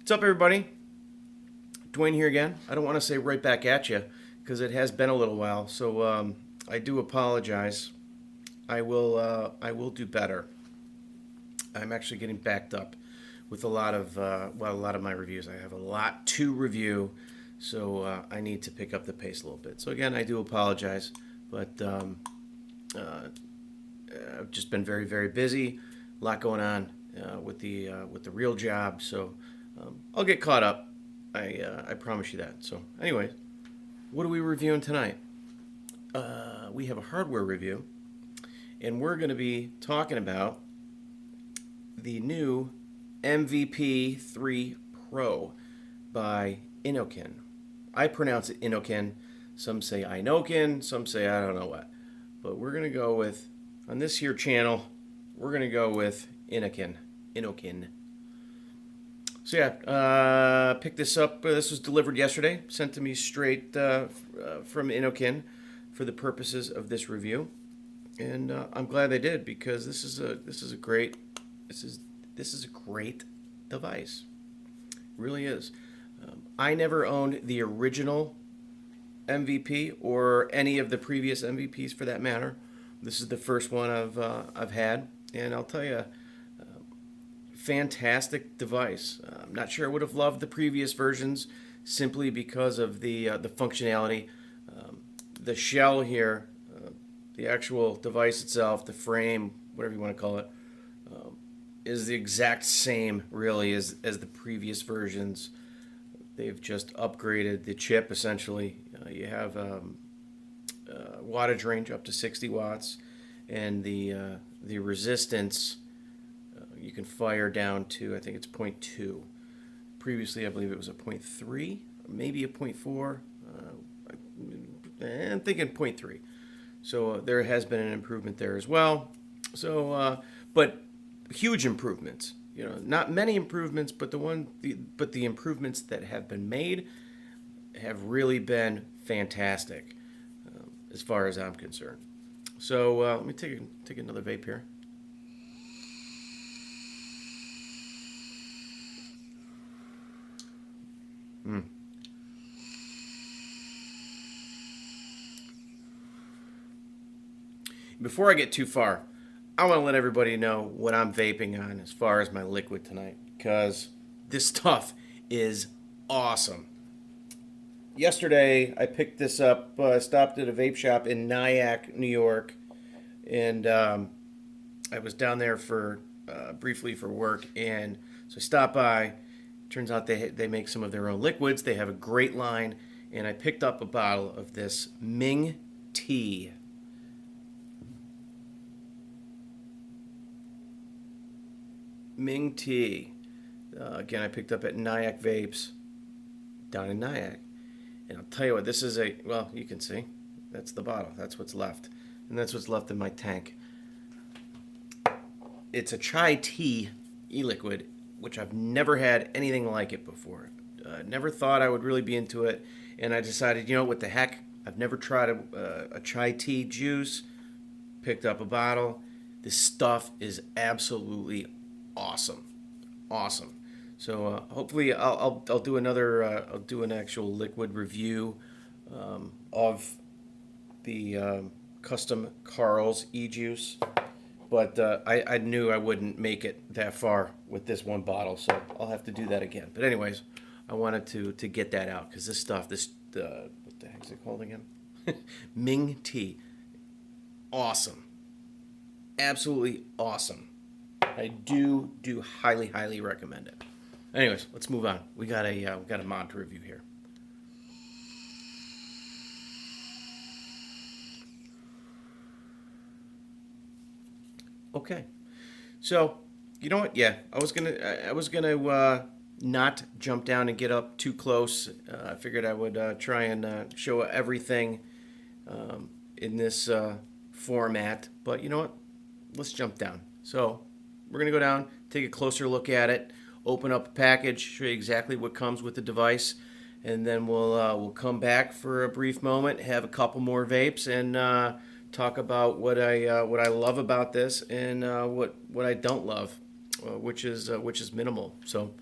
What's up, everybody? Dwayne here again. I don't want to say right back at you because it has been a little while, so I do apologize. I will do better. I'm actually getting backed up with a lot of my reviews. I have a lot to review, so I need to pick up the pace a little bit. So again, I do apologize, but I've just been very, very busy. A lot going on with the real job, so I'll get caught up. I promise you that. So, anyways, what are we reviewing tonight? We have a hardware review, and we're going to be talking about the new MVP 3 Pro by Innokin. I pronounce it Innokin. Some say Inokin. Some say I don't know what. But we're going to go with, on this here channel, we're going to go with Innokin. Innokin. So yeah, picked this up. This was delivered yesterday. Sent to me straight from Innokin for the purposes of this review. And I'm glad they did because this is a great device. It really is. I never owned the original MVP or any of the previous MVPs for that matter. This is the first one I've had, and I'll tell you, fantastic device. I'm not sure I would have loved the previous versions simply because of the functionality. The shell here, the actual device itself, the frame, whatever you want to call it, is the exact same really as the previous versions. They've just upgraded the chip essentially. You have wattage range up to 60 watts, and the resistance you can fire down to, I think it's 0.2. Previously, I believe it was a 0.3, maybe a 0.4. I'm thinking 0.3. So there has been an improvement there as well. So, but huge improvements. You know, not many improvements, but the improvements that have been made have really been fantastic, as far as I'm concerned. So let me take another vape here. Before I get too far, I want to let everybody know what I'm vaping on as far as my liquid tonight, because this stuff is awesome. Yesterday, I picked this up, stopped at a vape shop in Nyack, New York, and I was down there for briefly for work, and so I stopped by. Turns out they make some of their own liquids. They have a great line, and I picked up a bottle of this Ming Tea. Ming Tea. Again, I picked up at Nyack Vapes down in Nyack. And I'll tell you what, this is well, you can see. That's the bottle. That's what's left. And that's what's left in my tank. It's a chai tea e-liquid, which I've never had anything like it before. Never thought I would really be into it. And I decided, you know, what the heck? I've never tried a chai tea juice. Picked up a bottle. This stuff is absolutely awesome. So hopefully I'll do another I'll do an actual liquid review of the custom Carl's e-juice, but I knew I wouldn't make it that far with this one bottle, so I'll have to do that again. But anyways, I wanted to get that out because this stuff, what the heck is it called again? Ming Tea, awesome, absolutely awesome. I do highly recommend it. Anyways, let's move on. We got a mod to review here. Okay, so you know what? Yeah, I was gonna not jump down and get up too close. I figured I would try and show everything in this format, but you know what? Let's jump down. So we're going to go down, take a closer look at it, open up a package, show you exactly what comes with the device, and then we'll come back for a brief moment, have a couple more vapes, and talk about what I love about this and what I don't love, which is minimal. So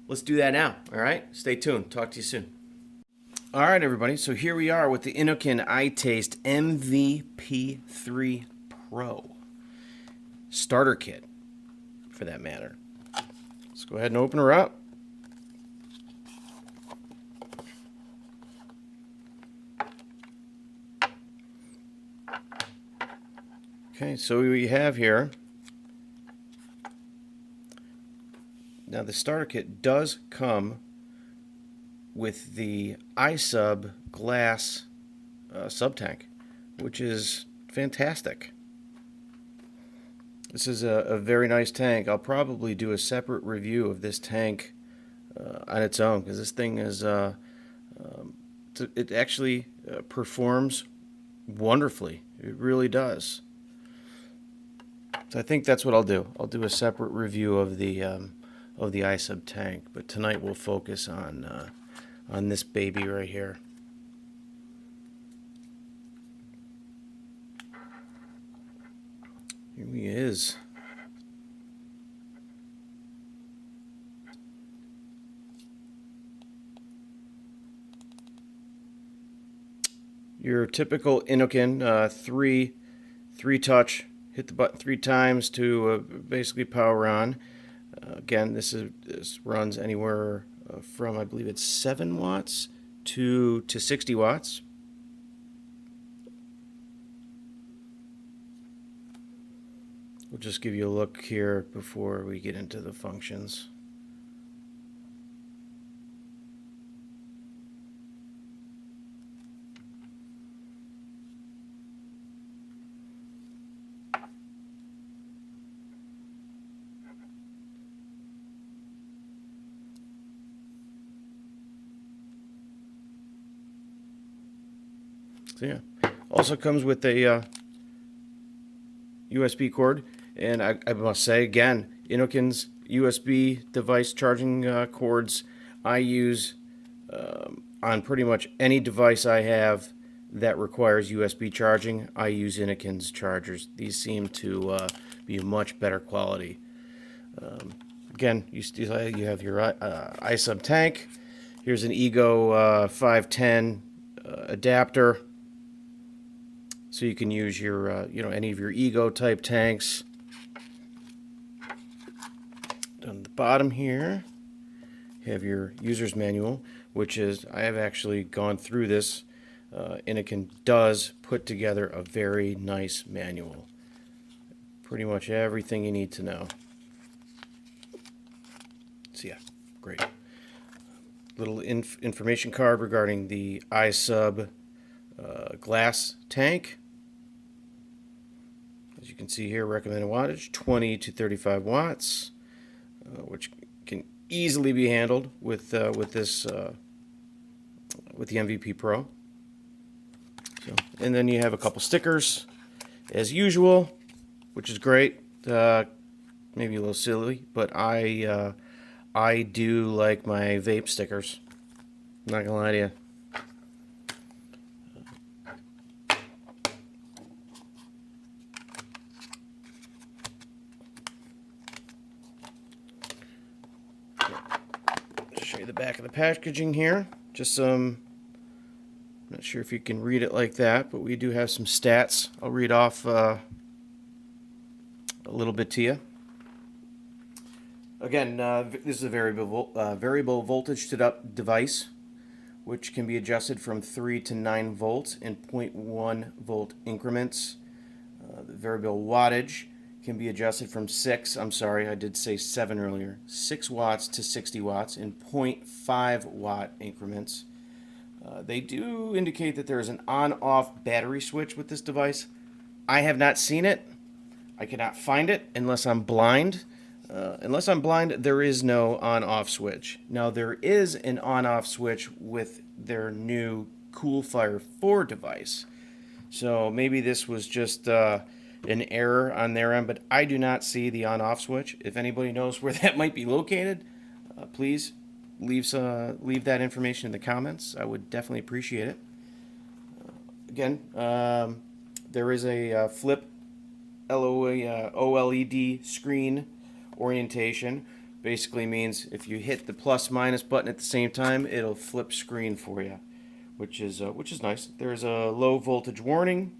let's do that now. All right, stay tuned. Talk to you soon. All right, everybody. So here we are with the Innokin iTaste MVP3 Pro starter kit, for that matter. Let's go ahead and open her up. Okay, so we have here. Now the starter kit does come with the iSub glass sub tank, which is fantastic. This is a very nice tank. I'll probably do a separate review of this tank on its own, because this thing is it actually performs wonderfully. It really does. So I think that's what I'll do. I'll do a separate review of the iSub tank, but tonight we'll focus on this baby right here. Here he is. Your typical Innokin three touch. Hit the button 3 times to basically power on. Again, this runs anywhere from, I believe it's 7 watts to 60 watts. We'll just give you a look here before we get into the functions. So yeah, also comes with a USB cord, and I must say again, Innokin's USB device charging cords I use on pretty much any device I have that requires USB charging. I use Innokin's chargers. These seem to be much better quality. Again, you have your iSub tank. Here's an Ego 510 adapter. So you can use your, any of your Ego type tanks. On the bottom here, you have your user's manual, which is, I have actually gone through this. Innokin does put together a very nice manual. Pretty much everything you need to know. So yeah, great. Little information card regarding the iSub glass tank. As you can see here, recommended wattage 20 to 35 watts, which can easily be handled with the MVP Pro. So, and then you have a couple stickers, as usual, which is great. Maybe a little silly, but I do like my vape stickers. I'm not gonna lie to you. Show you the back of the packaging here. Just some, I'm not sure if you can read it like that, but we do have some stats. I'll read off a little bit to you. Again, this is a variable voltage device, which can be adjusted from 3 to 9 volts in 0.1 volt increments. The variable wattage can be adjusted from 7 earlier, 6 watts to 60 watts in 0.5 watt increments. They do indicate that there is an on-off battery switch with this device. I have not seen it. I cannot find it unless I'm blind. Unless I'm blind, there is no on-off switch. Now, there is an on-off switch with their new CoolFire 4 device. So maybe this was just an error on their end, but I do not see the on-off switch. If anybody knows where that might be located, please leave that information in the comments. I would definitely appreciate it. Again, there is a flip OLED screen orientation, Basically means if you hit the plus minus button at the same time, it'll flip screen for you, which is nice. There's a low voltage warning,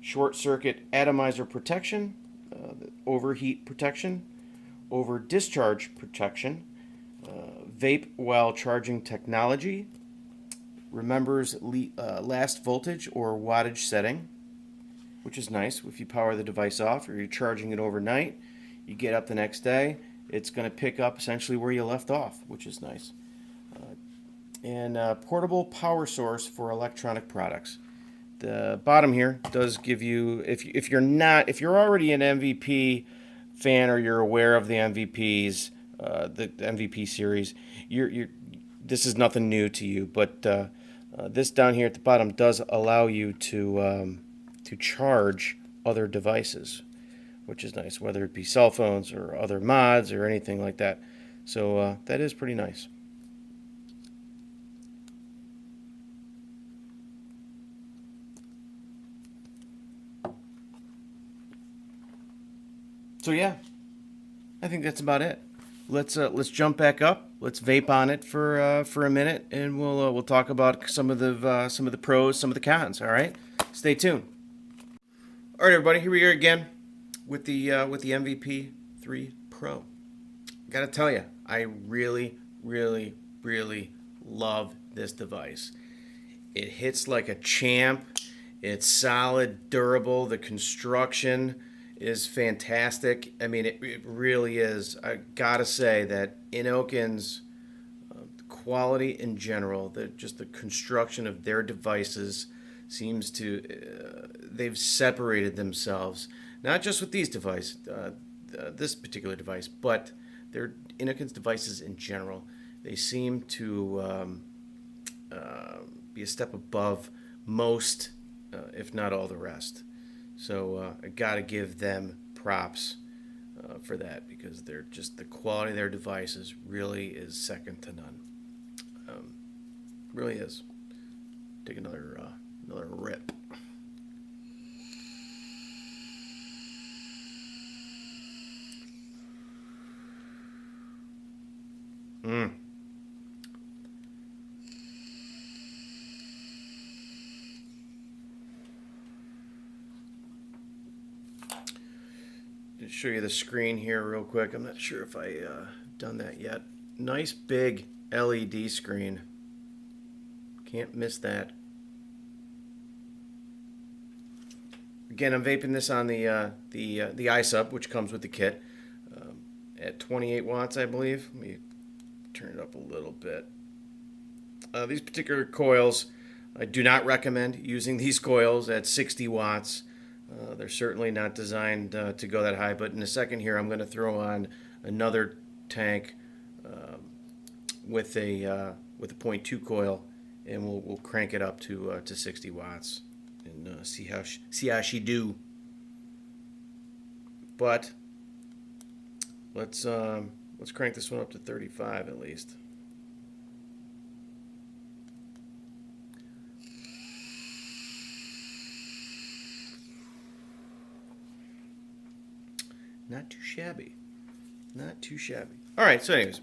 short circuit atomizer protection, overheat protection, over discharge protection, vape while charging technology, remembers last voltage or wattage setting, which is nice. If you power the device off or you're charging it overnight, you get up the next day, it's going to pick up essentially where you left off, which is nice. And portable power source for electronic products. The bottom here does give you, if you're already an MVP fan or you're aware of the MVPs, the MVP series, this is nothing new to you. But this down here at the bottom does allow you to charge other devices, which is nice, whether it be cell phones or other mods or anything like that. So that is pretty nice. So yeah, I think that's about it. Let's jump back up. Let's vape on it for a minute, and we'll talk about some of the pros, some of the cons. All right, stay tuned. All right, everybody, here we are again with the MVP 3 Pro. Gotta tell you, I really, really, really love this device. It hits like a champ. It's solid, durable. The construction is fantastic. I mean, it really is. I gotta say that Innokin's quality in general, just the construction of their devices seems to they've separated themselves, not just with these devices, this particular device, but their Innokin's devices in general. They seem to be a step above most, if not all, the rest. So I gotta give them props for that, because they're just, the quality of their devices really is second to none. Really is. Take another rip. Mm. Just show you the screen here real quick. I'm not sure if I done that yet. Nice big LED screen. Can't miss that. Again, I'm vaping this on the iSub, which comes with the kit, at 28 watts, I believe. Let me turn it up a little bit. These particular coils, I do not recommend using these coils at 60 watts. They're certainly not designed to go that high. But in a second here, I'm going to throw on another tank with a 0.2 coil, and we'll crank it up to 60 watts and see how she do. But let's crank this one up to 35 at least. Not too shabby. Not too shabby. All right, so anyways,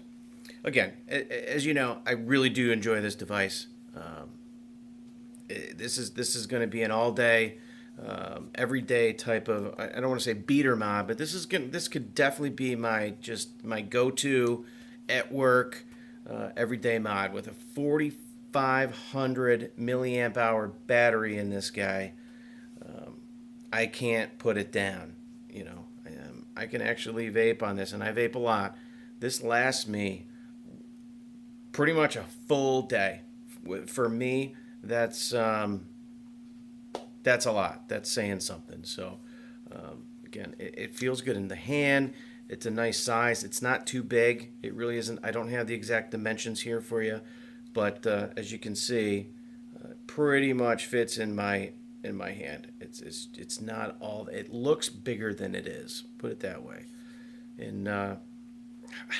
again, as you know, I really do enjoy this device. This is going to be an all-day, everyday type of, I don't want to say beater mod, but this could definitely be my go-to at work, everyday mod with a 4,500 milliamp hour battery in this guy. I can't put it down, you know. I can actually vape on this, and I vape a lot. This lasts me pretty much a full day. For me, that's a lot. That's saying something. So, again, it feels good in the hand. It's a nice size. It's not too big. It really isn't. I don't have the exact dimensions here for you, but as you can see, pretty much fits in my hand. It's not all. It looks bigger than it is. Put it that way. And I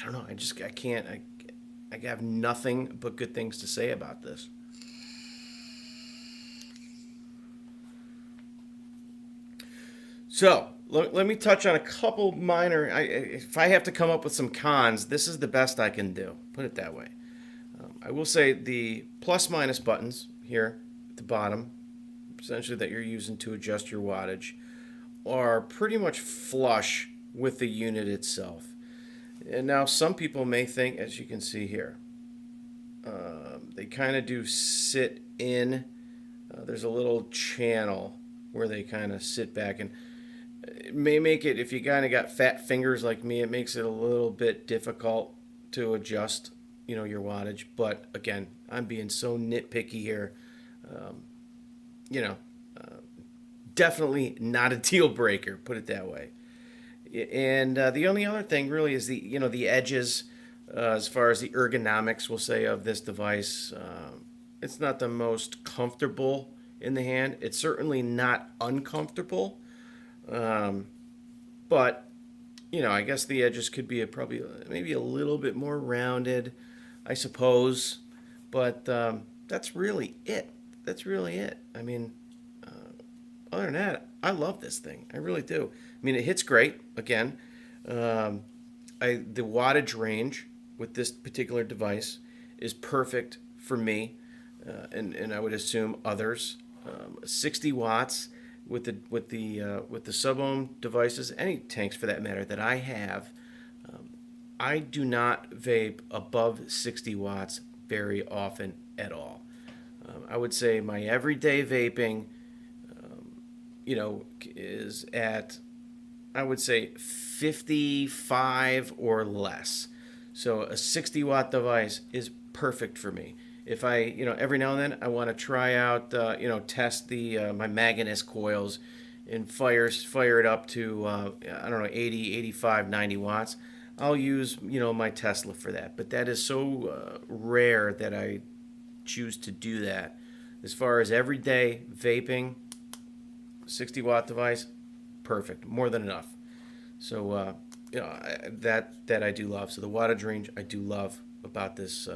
don't know. I can't. I have nothing but good things to say about this. So let me touch on a couple minor. If I have to come up with some cons, this is the best I can do. Put it that way. I will say the plus minus buttons here at the bottom, essentially that you're using to adjust your wattage, are pretty much flush with the unit itself. And now some people may think, as you can see here, they kind of do sit in. There's a little channel where they kind of sit back, and it may make it, if you kind of got fat fingers like me, it makes it a little bit difficult to adjust, your wattage. But again, I'm being so nitpicky here. Um, you know, Definitely not a deal breaker. Put it that way. And the only other thing really is the edges, as far as the ergonomics, we'll say, of this device. It's not the most comfortable in the hand. It's certainly not uncomfortable. Um, but I guess the edges could be probably maybe a little bit more rounded, I suppose. But that's really it. That's really it. I mean, other than that, I love this thing. I really do. I mean, it hits great. Again, um, the wattage range with this particular device is perfect for me, and I would assume others. 60 watts with the sub-ohm devices, any tanks for that matter that I have. I do not vape above 60 watts very often at all. I would say my everyday vaping, is at, I would say, 55 or less. So a 60 watt device is perfect for me. If I, every now and then I want to try out, test the my Magnus coils and fire it up to, I don't know, 80, 85, 90 watts. I'll use, my Tesla for that. But that is so rare that I choose to do that. As far as everyday vaping, 60 watt device, perfect, more than enough. So that I do love. So the wattage range I do love about this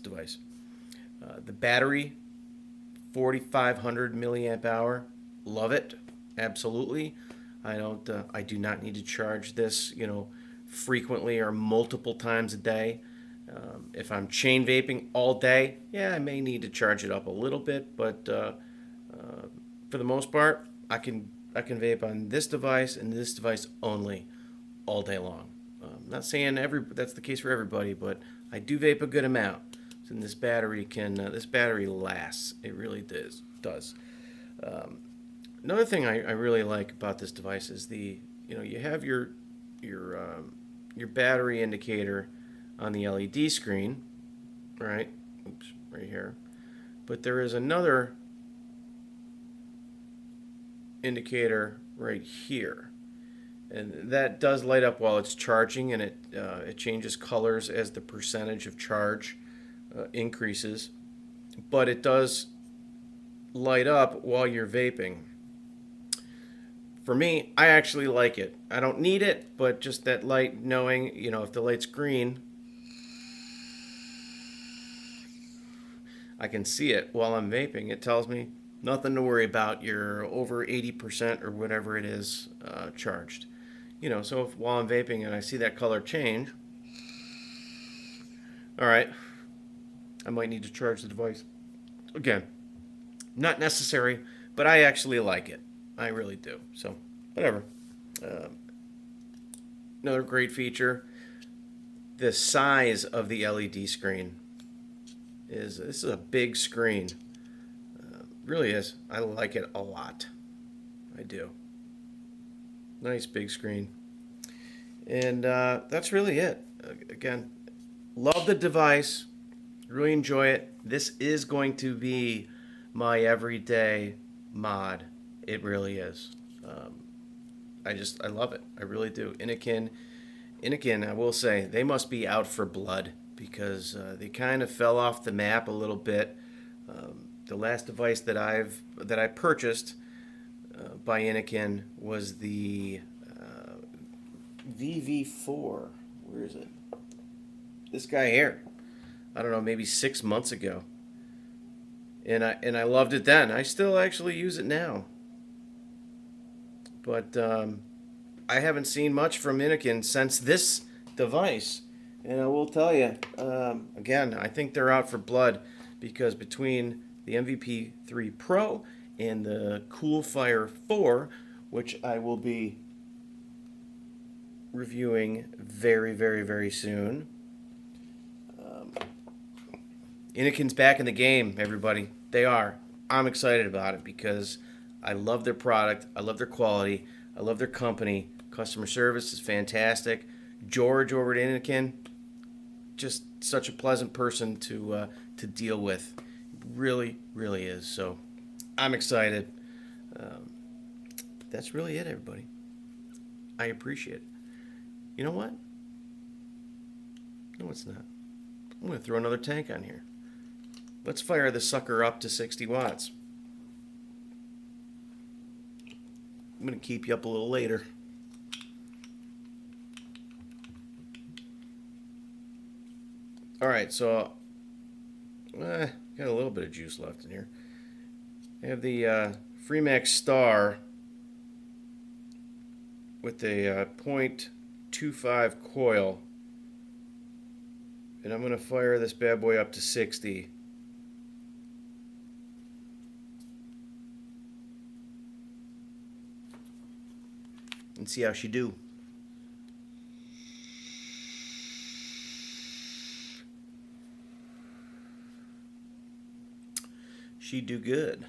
device. The battery, 4,500 milliamp hour, love it, absolutely. I do not need to charge this, frequently or multiple times a day. If I'm chain vaping all day, yeah, I may need to charge it up a little bit, but for the most part, I can vape on this device and this device only all day long. Not saying that's the case for everybody, but I do vape a good amount. And this battery lasts. It really does. Another thing I really like about this device is you have your battery indicator on the LED screen, right? Oops, right here. But there is another indicator right here, and that does light up while it's charging, and it changes colors as the percentage of charge increases, but it does light up while you're vaping. For me, I actually like it. I don't need it, but just that light, knowing, if the light's green, I can see it while I'm vaping. It tells me nothing to worry about. You're over 80% or whatever it is charged. So if while I'm vaping and I see that color change, all right, I might need to charge the device. Again, not necessary, but I actually like it. I really do. So, whatever. Uh, Another great feature, the size of the LED screen this is a big screen. Really is. I like it a lot. I do. Nice big screen. And that's really it. Again, love the device. Really enjoy it. This is going to be my everyday mod. It really is. I love it. I really do. Innokin, I will say, they must be out for blood because they kind of fell off the map a little bit. The last device that I purchased by Innokin was the VV4. Where is it? This guy here. I don't know, maybe 6 months ago. And I loved it then. I still actually use it now. But I haven't seen much from Innokin since this device. And I will tell you, again, I think they're out for blood because between the MVP 3 Pro and the Coolfire 4, which I will be reviewing very, very, very soon. Innokin's back in the game, everybody. They are. I'm excited about it because I love their product. I love their quality. I love their company. Customer service is fantastic. George over at Innokin, just such a pleasant person to deal with. Really, really is. So I'm excited. That's really it, everybody. I appreciate it. You know what? No, it's not. I'm going to throw another tank on here. Let's fire this sucker up to 60 watts. I'm going to keep you up a little later. All right, so got a little bit of juice left in here. I have the Freemax Star with a .25 coil, and I'm going to fire this bad boy up to 60. And see how she do. She do good.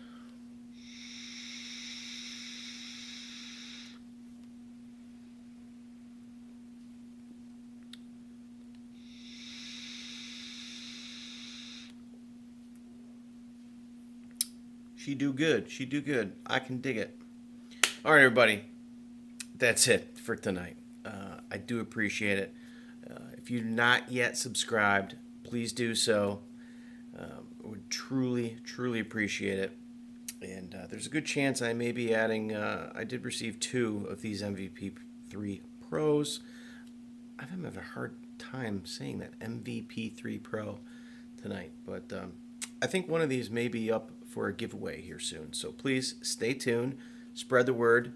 She do good. She do good. I can dig it. All right, everybody. That's it for tonight. I do appreciate it. If you're not yet subscribed, please do so. Would truly, truly appreciate it. And there's a good chance I may be adding. I did receive 2 of these MVP 3 Pros. I'm having a hard time saying that MVP 3 Pro tonight, but I think one of these may be up for a giveaway here soon. So please stay tuned, spread the word.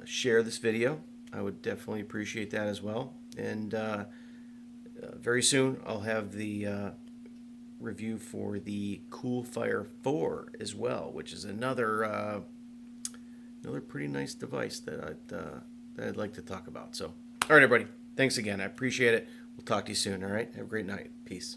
Share this video. I would definitely appreciate that as well. And very soon I'll have the review for the Coolfire 4 as well, which is another pretty nice device that I'd like to talk about. So, all right, everybody. Thanks again. I appreciate it. We'll talk to you soon. All right. Have a great night. Peace.